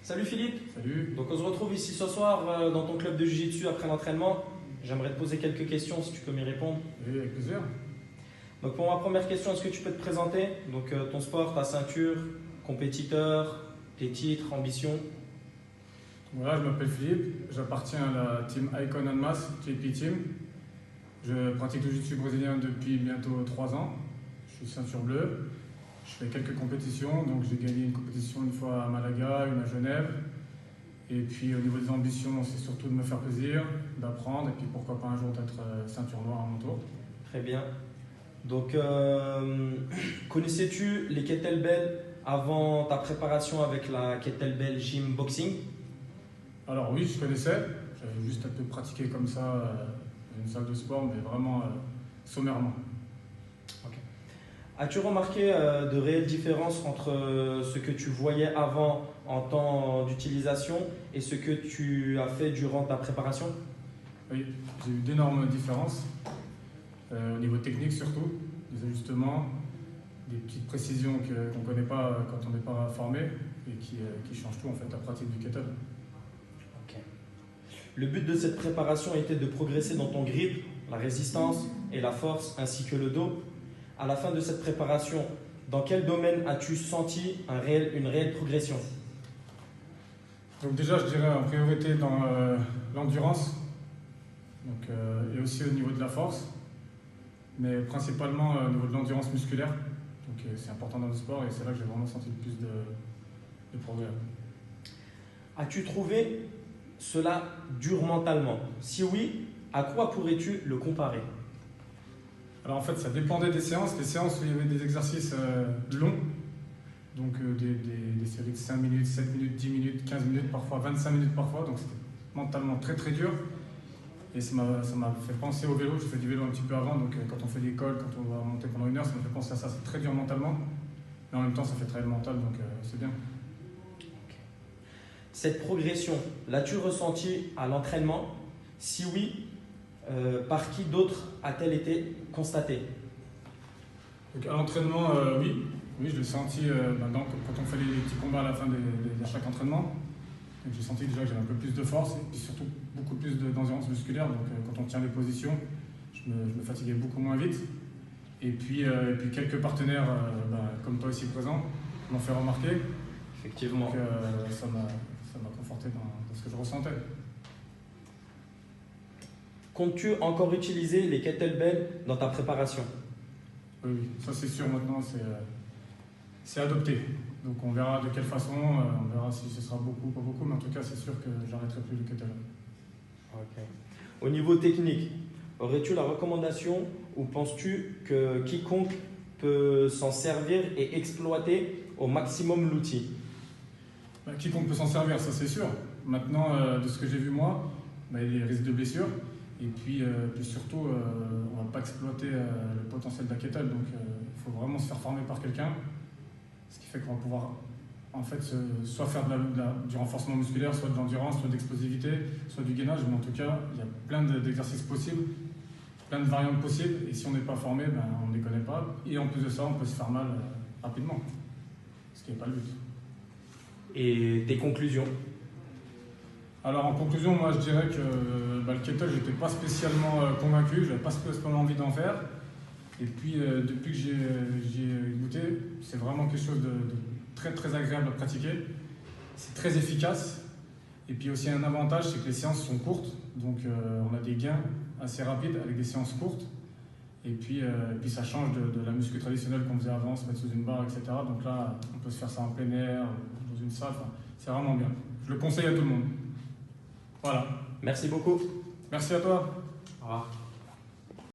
Salut Philippe. Salut. Donc on se retrouve ici ce soir dans ton club de Jiu-Jitsu après l'entraînement. J'aimerais te poser quelques questions si tu peux m'y répondre. Oui, avec plaisir. Donc pour ma première question, est-ce que tu peux te présenter? Donc ton sport, ta ceinture, compétiteur, tes titres, ambitions. Voilà, je m'appelle Philippe, j'appartiens à la team Icon and Mass, JP Team. Je pratique le jiu-jitsu brésilien depuis bientôt 3 ans. Je suis ceinture bleue. Je fais quelques compétitions, donc j'ai gagné une compétition une fois à Malaga, une à Genève. Et puis au niveau des ambitions, c'est surtout de me faire plaisir, d'apprendre et puis pourquoi pas un jour d'être ceinture noire à mon tour. Très bien. Donc connaissais-tu les kettlebells avant ta préparation avec la kettlebell gym boxing? Alors oui, je connaissais, j'avais juste un peu pratiqué comme ça dans une salle de sport, mais vraiment sommairement. As-tu remarqué de réelles différences entre ce que tu voyais avant en temps d'utilisation et ce que tu as fait durant ta préparation? Oui, j'ai eu d'énormes différences, au niveau technique surtout, des ajustements, des petites précisions qu'on ne connaît pas quand on n'est pas formé et qui changent tout en fait, la pratique du kettle. Ok. Le but de cette préparation était de progresser dans ton grip, la résistance et la force ainsi que le dos. À la fin de cette préparation, dans quel domaine as-tu senti une réelle progression? Donc déjà, je dirais en priorité dans l'endurance et aussi au niveau de la force, mais principalement au niveau de l'endurance musculaire. Donc c'est important dans le sport et c'est là que j'ai vraiment senti le plus de progrès. As-tu trouvé cela dur mentalement? Si oui, à quoi pourrais-tu le comparer? Alors en fait, ça dépendait des séances. Les séances où il y avait des exercices longs, donc des séries de 5 minutes, 7 minutes, 10 minutes, 15 minutes, parfois 25 minutes parfois, donc c'était mentalement très très dur. Et ça m'a fait penser au vélo, j'ai fait du vélo un petit peu avant, donc quand on fait l'école, quand on va monter pendant 1 heure, ça me fait penser à ça, c'est très dur mentalement, mais en même temps ça fait travailler le mental, donc c'est bien. Cette progression, l'as-tu ressentie à l'entraînement? Si oui, par qui d'autre a-t-elle été constatée? Donc à l'entraînement, oui, je l'ai senti quand on fait les petits combats à la fin de chaque entraînement. Donc j'ai senti déjà que j'avais un peu plus de force et puis surtout beaucoup plus d'endurance musculaire. Donc quand on tient les positions, je me fatiguais beaucoup moins vite. Et puis quelques partenaires, comme toi ici présent, m'ont fait remarquer. Effectivement. Donc ça m'a conforté dans ce que je ressentais. Comptes-tu encore utiliser les kettlebells dans ta préparation? Oui, ça c'est sûr maintenant, c'est adopté. Donc on verra de quelle façon, on verra si ce sera beaucoup ou pas beaucoup, mais en tout cas c'est sûr que j'arrêterai plus le kettlebell. Okay. Au niveau technique, aurais-tu la recommandation ou penses-tu que quiconque peut s'en servir et exploiter au maximum l'outil? Quiconque peut s'en servir, ça c'est sûr. Maintenant, de ce que j'ai vu moi, il y a les risques de blessure. Et puis surtout, on ne va pas exploiter le potentiel de la kettle. Donc il faut vraiment se faire former par quelqu'un. Ce qui fait qu'on va pouvoir en fait, soit faire du renforcement musculaire, soit de l'endurance, soit de l'explosivité, soit du gainage. Mais en tout cas, il y a plein d'exercices possibles, plein de variantes possibles. Et si on n'est pas formé, on ne les connaît pas. Et en plus de ça, on peut se faire mal rapidement. Ce qui n'est pas le but. Et tes conclusions? Alors en conclusion, moi je dirais que le kettle, je n'étais pas spécialement convaincu, je n'avais pas spécialement envie d'en faire. Et puis depuis que j'ai goûté, c'est vraiment quelque chose de très très agréable à pratiquer. C'est très efficace. Et puis aussi un avantage, c'est que les séances sont courtes. Donc on a des gains assez rapides avec des séances courtes. Et puis ça change de la muscu traditionnelle qu'on faisait avant, se mettre sous une barre, etc. Donc là, on peut se faire ça en plein air, dans une salle. Enfin, c'est vraiment bien. Je le conseille à tout le monde. Voilà. Merci beaucoup. Merci à toi. Au revoir.